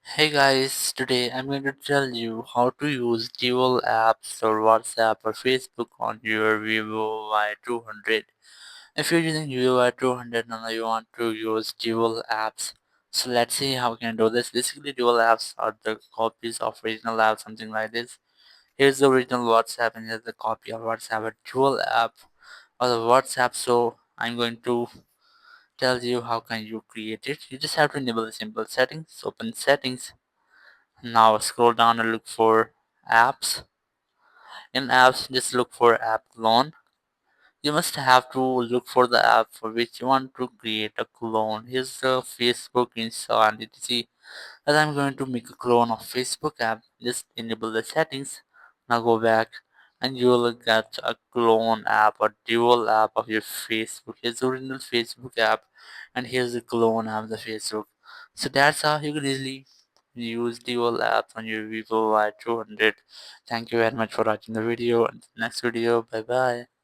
Hey guys, today I'm going to tell you how to use dual apps or WhatsApp or Facebook on your Vivo Y200. If you're using Vivo Y200 and you want to use dual apps, so let's see how we can do this. Basically, dual apps are the copies of original apps, something like this. Here's the original WhatsApp and here's the copy of WhatsApp, a dual app or the WhatsApp. So I'm going to tell you how can you create it. You just have to enable the simple settings. Open settings. Now scroll down and look for apps. In apps, just look for app clone. You must have to look for the app for which you want to create a clone. Here's the Facebook install and etc. As I'm going to make a clone of Facebook app, just enable the settings. Now go back and you will get a clone app or dual app of your Facebook. Here's the original Facebook app and here's the clone app of the Facebook. So that's how you can easily use dual apps on your Vivo Y200. Thank you very much for watching the video. Until next video, bye bye.